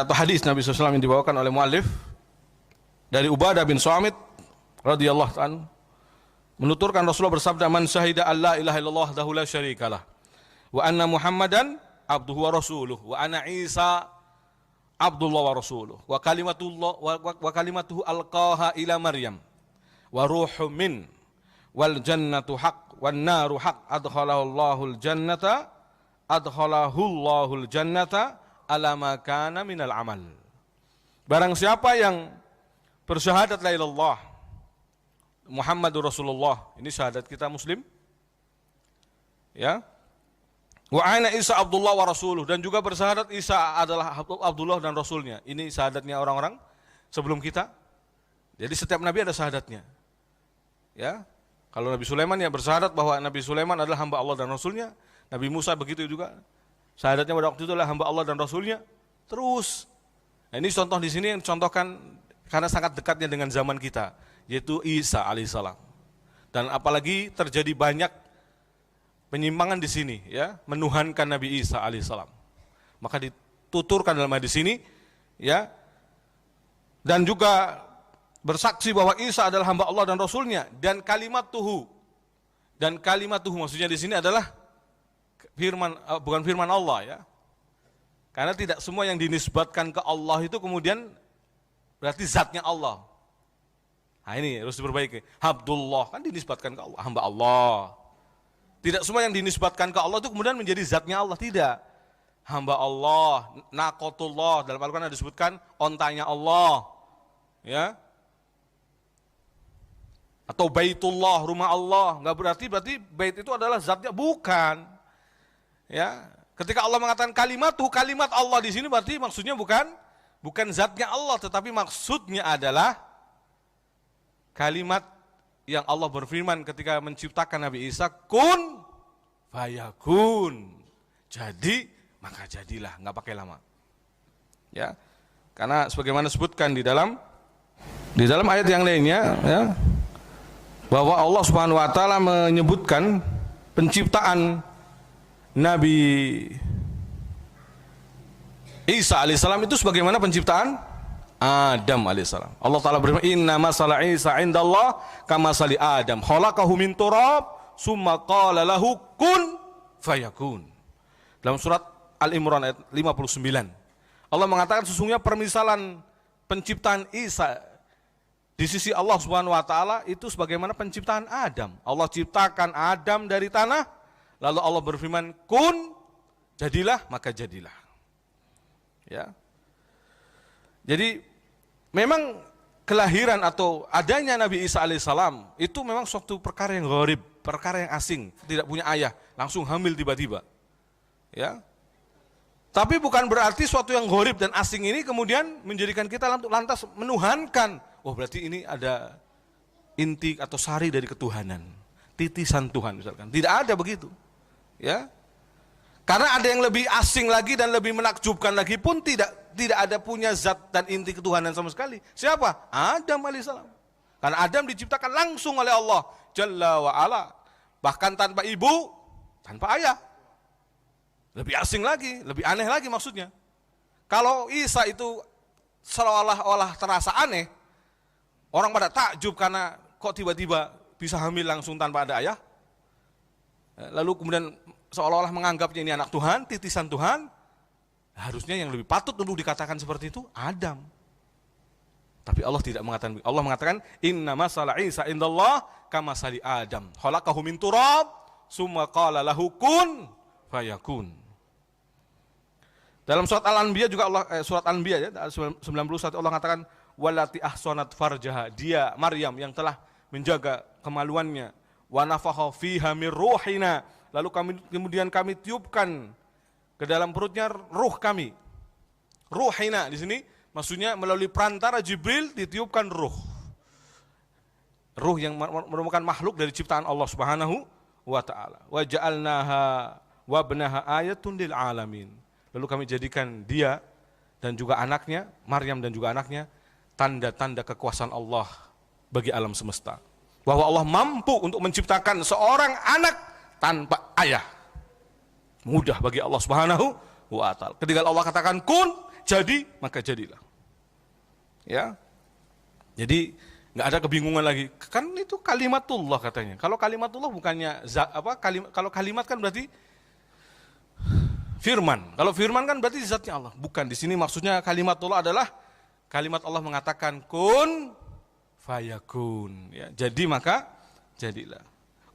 atau hadis Nabi SAW yang dibawakan oleh muallif dari Ubadah bin Samit radhiyallahu anhu menuturkan Rasulullah bersabda, "Man syahida alla ilaha illallah wahdahu la syarikalah wa anna Muhammadan abduhu wa rasuluh wa ana Isa abdullah wa rasuluh wa kalimatullah wa kalimatuhu alqaha ila Maryam wa ruhum min wal jannatu haq wan naru haq adkhalahul jannata ala ma kana minal amal." Barang siapa yang bersyahadat la ilallah Muhammadur Rasulullah, ini syahadat kita muslim, ya, wa ana Isa Abdullah wa rasuluh, dan juga bersyahadat Isa adalah Abdullah dan Rasulnya. Ini syahadatnya orang-orang sebelum kita. Jadi setiap nabi ada syahadatnya, ya. Kalau Nabi Sulaiman ya bersyahadat bahwa Nabi Sulaiman adalah hamba Allah dan Rasulnya. Nabi Musa begitu juga, syahadatnya pada waktu itu adalah hamba Allah dan Rasulnya. Terus, nah ini contoh di sini yang contohkan karena sangat dekatnya dengan zaman kita, yaitu Isa alaihissalam. Dan apalagi terjadi banyak penyimpangan di sini, ya, menuhankan Nabi Isa alaihissalam. Maka dituturkan dalam hadis ini, ya, dan juga bersaksi bahwa Isa adalah hamba Allah dan Rasulnya, dan kalimat tuhu maksudnya di sini adalah firman, bukan firman Allah, ya, karena tidak semua yang dinisbatkan ke Allah itu kemudian berarti zatnya Allah. Nah ini harus diperbaiki. Abdullah kan dinisbatkan ke Allah, hamba Allah. Tidak semua yang dinisbatkan ke Allah itu kemudian menjadi zatnya Allah, tidak. Hamba Allah, naqatullah, dalam Al-Quran ada disebutkan ontanya Allah, ya. Atau baitullah, rumah Allah, enggak berarti bait itu adalah zatnya, bukan. Ya, ketika Allah mengatakan kalimat Allah di sini berarti maksudnya bukan zatnya Allah, tetapi maksudnya adalah kalimat yang Allah berfirman ketika menciptakan Nabi Isa, kun fayakun. Jadi maka jadilah, enggak pakai lama. Ya. Karena sebagaimana disebutkan di dalam ayat yang lainnya, ya, bahwa Allah Subhanahu wa taala menyebutkan penciptaan Nabi Isa alaihissalam itu sebagaimana penciptaan Adam alaihissalam. Allah taala berfirman, "Inna masala Isa indallah kamasali Adam, khalaqahu min turab, summa qala lahu kun fayakun." Dalam surat Al-Imran ayat 59. Allah mengatakan sesungguhnya permisalan penciptaan Isa di sisi Allah Subhanahu wa taala itu sebagaimana penciptaan Adam. Allah ciptakan Adam dari tanah, lalu Allah berfirman, "Kun, jadilah," maka jadilah. Ya. Jadi memang kelahiran atau adanya Nabi Isa alaihissalam itu memang suatu perkara yang gharib, perkara yang asing, tidak punya ayah, langsung hamil tiba-tiba. Ya. Tapi bukan berarti suatu yang gharib dan asing ini kemudian menjadikan kita lantas menuhankan. Oh berarti ini ada inti atau sari dari ketuhanan, titisan Tuhan misalkan. Tidak ada begitu. Ya. Karena ada yang lebih asing lagi dan lebih menakjubkan lagi pun tidak ada punya zat dan inti ketuhanan sama sekali. Siapa? Adam alaihissalam. Karena Adam diciptakan langsung oleh Allah Jalla wa ala. Bahkan tanpa ibu, tanpa ayah. Lebih asing lagi, lebih aneh lagi maksudnya. Kalau Isa itu seolah-olah terasa aneh, orang pada takjub karena kok tiba-tiba bisa hamil langsung tanpa ada ayah. Lalu kemudian seolah-olah menganggapnya ini anak Tuhan, titisan Tuhan. Harusnya yang lebih patut untuk dikatakan seperti itu Adam. Tapi Allah tidak mengatakan. Allah mengatakan inna masala Isa indallah kamasali Adam, khalaqahu min turab, summa qala lahu kun fayakun. Dalam surat Al-Anbiya juga surat Al-Anbiya ya 91 Allah mengatakan walati ahsanat farjaha, dia Maryam yang telah menjaga kemaluannya, wa nafakha fiha min ruhina, lalu kemudian kami tiupkan ke dalam perutnya ruh kami. Ruhina di sini maksudnya melalui perantara Jibril ditiupkan ruh. Ruh yang merupakan makhluk dari ciptaan Allah Subhanahu wa taala. Wa ja'alnaha wa ibnaha ayatun lil alamin. Lalu kami jadikan dia dan juga anaknya, Maryam dan juga anaknya, tanda-tanda kekuasaan Allah bagi alam semesta. Bahwa Allah mampu untuk menciptakan seorang anak tanpa ayah. Mudah bagi Allah Subhanahu wa ta'ala. Ketika Allah katakan kun, jadi, maka jadilah. Ya. Jadi nggak ada kebingungan lagi. Kan itu kalimatullah katanya. Kalau kalimatullah bukannya kalau kalimat kan berarti firman. Kalau firman kan berarti zatnya Allah. Bukan, di sini maksudnya kalimatullah adalah kalimat Allah mengatakan kun fayakun. Ya, jadi maka jadilah.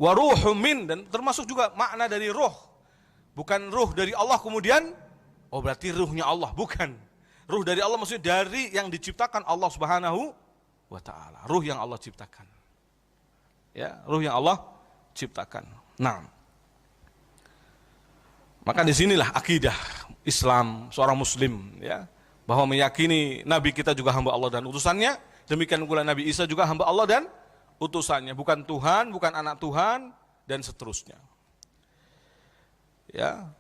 Wa ruhum min, dan termasuk juga makna dari ruh. Bukan ruh dari Allah kemudian berarti ruhnya Allah, bukan. Ruh dari Allah maksudnya dari yang diciptakan Allah Subhanahu wa ta'ala. Ruh yang Allah ciptakan. Ya, ruh yang Allah ciptakan. Nah, maka disinilah akidah Islam seorang muslim, ya, bahwa meyakini Nabi kita juga hamba Allah dan utusannya. Demikian pula Nabi Isa juga hamba Allah dan utusannya, bukan Tuhan, bukan anak Tuhan, dan seterusnya. Ya,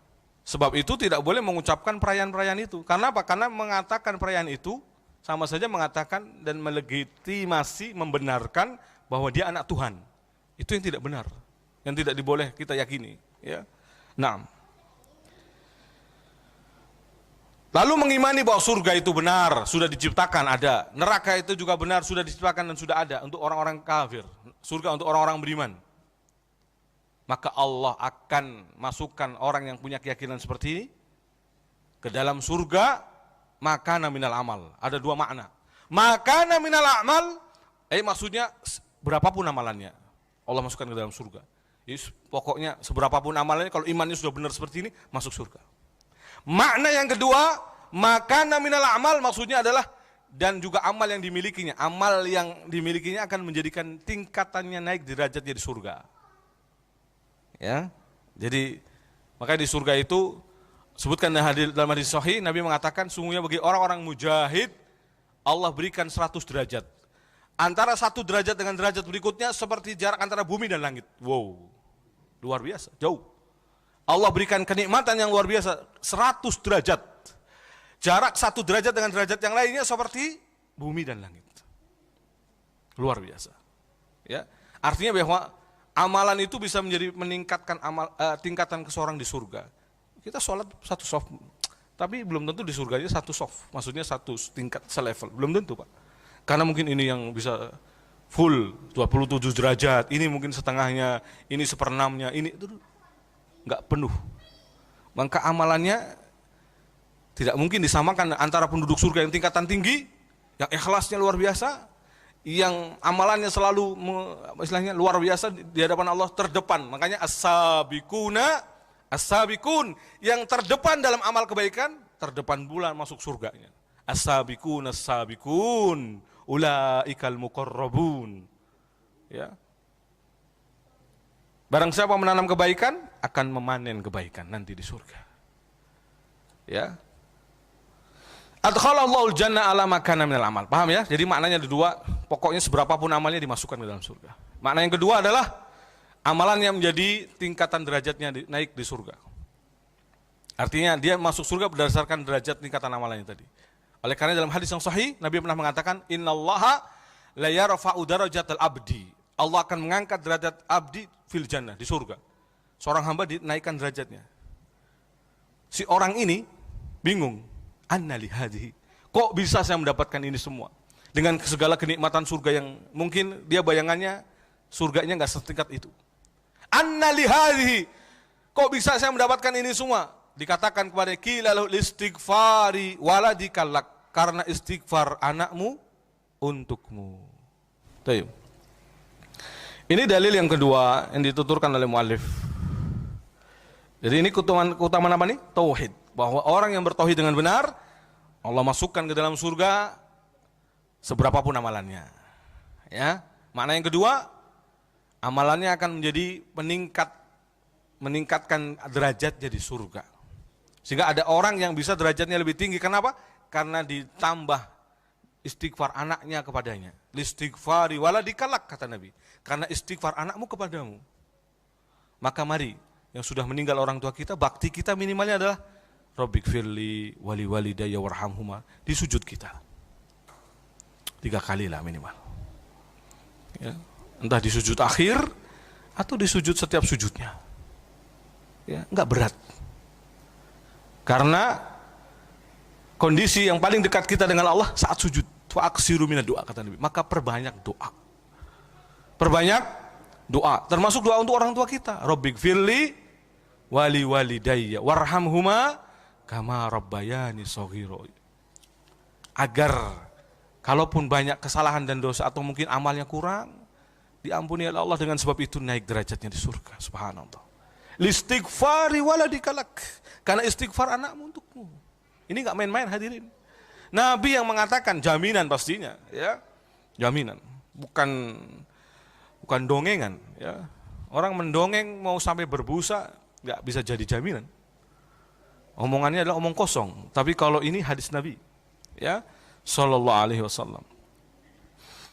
sebab itu tidak boleh mengucapkan perayaan-perayaan itu. Karena apa? Karena mengatakan perayaan itu sama saja mengatakan dan melegitimasi, membenarkan bahwa dia anak Tuhan. Itu yang tidak benar, yang tidak diboleh kita yakini. Ya, nah. Lalu mengimani bahwa surga itu benar, sudah diciptakan, ada. Neraka itu juga benar, sudah diciptakan dan sudah ada untuk orang-orang kafir. Surga untuk orang-orang beriman. Maka Allah akan masukkan orang yang punya keyakinan seperti ini ke dalam surga, makana minal amal. Ada dua makna. Makana minal amal, maksudnya berapapun amalannya, Allah masukkan ke dalam surga. Pokoknya seberapapun amalannya, kalau imannya sudah benar seperti ini, masuk surga. Makna yang kedua, makana minal amal, maksudnya adalah dan juga amal yang dimilikinya. Amal yang dimilikinya akan menjadikan tingkatannya naik derajatnya di surga. Ya, jadi makanya di surga itu sebutkan dalam hadis sahih, Nabi mengatakan sungguhnya bagi orang-orang mujahid Allah berikan 100 derajat. Antara satu derajat dengan derajat berikutnya seperti jarak antara bumi dan langit. Wow, luar biasa, jauh. Allah berikan kenikmatan yang luar biasa, 100 derajat. Jarak satu derajat dengan derajat yang lainnya seperti bumi dan langit. Luar biasa. Ya, artinya bahwa amalan itu bisa menjadi meningkatkan tingkatan seseorang di surga. Kita sholat satu soft, tapi belum tentu di surganya satu soft. Maksudnya satu tingkat selevel, belum tentu Pak. Karena mungkin ini yang bisa full 27 derajat, ini mungkin setengahnya, ini seperenamnya, ini itu nggak penuh. Maka amalannya tidak mungkin disamakan antara penduduk surga yang tingkatan tinggi, yang ikhlasnya luar biasa, yang amalannya selalu istilahnya luar biasa di hadapan Allah, terdepan. Makanya as-sabiqun, yang terdepan dalam amal kebaikan, terdepan pula masuk surganya. As-sabiqun ulaikal muqarrabun. Ya. Barang siapa menanam kebaikan akan memanen kebaikan nanti di surga. Ya. Adkhalallahul jannah ala makana minal amal. Paham ya? Jadi maknanya ada dua, pokoknya seberapapun amalnya dimasukkan ke dalam surga. Makna yang kedua adalah amalan yang menjadi tingkatan derajatnya naik di surga. Artinya dia masuk surga berdasarkan derajat tingkatan amalannya tadi. Oleh karena dalam hadis yang sahih, Nabi pernah mengatakan, innallaha la yarfa'u darajatal abdi. Allah akan mengangkat derajat abdi fil jannah, di surga. Seorang hamba dinaikkan derajatnya. Si orang ini bingung, anna li hadhihi. Kok bisa saya mendapatkan ini semua? Dengan segala kenikmatan surga yang mungkin dia bayangannya surganya enggak setingkat itu. Anna li hadhihi. Kok bisa saya mendapatkan ini semua? Dikatakan kepada qilalul istighfari waladikallak, karena istighfar anakmu untukmu. Tayyib. Ini dalil yang kedua yang dituturkan oleh muallif. Jadi ini keutamaan apa nih? Tauhid. Bahwa orang yang bertauhid dengan benar, Allah masukkan ke dalam surga seberapapun amalannya. Ya. Makna yang kedua, amalannya akan menjadi meningkatkan derajatnya di surga. Sehingga ada orang yang bisa derajatnya lebih tinggi. Kenapa? Karena ditambah istighfar anaknya kepadanya. Listighfari waladikalak, kata Nabi. Karena istighfar anakmu kepadamu. Maka mari, yang sudah meninggal orang tua kita, bakti kita minimalnya adalah Rabbighfirli wali walidayya warhamhuma, di sujud kita 3 kali lah minimal. Ya. Entah di sujud akhir atau di sujud setiap sujudnya. Ya, enggak berat. Karena kondisi yang paling dekat kita dengan Allah saat sujud. Fa aksiru minad doa, kata Nabi. Maka perbanyak doa. Perbanyak doa. Termasuk doa untuk orang tua kita. Rabbighfirli wali walidayya warhamhuma kama rabbayani shaghira. Agar kalaupun banyak kesalahan dan dosa atau mungkin amalnya kurang, diampuni oleh Allah, dengan sebab itu naik derajatnya di surga. Subhanallah. Listighfari waladikalak. Karena istighfar anakmu untukmu. Ini enggak main-main hadirin. Nabi yang mengatakan, jaminan pastinya, ya. Jaminan. Bukan dongengan, ya. Orang mendongeng mau sampai berbusa enggak bisa jadi jaminan. Omongannya adalah omong kosong. Tapi kalau ini hadis Nabi, ya, sallallahu alaihi wasallam.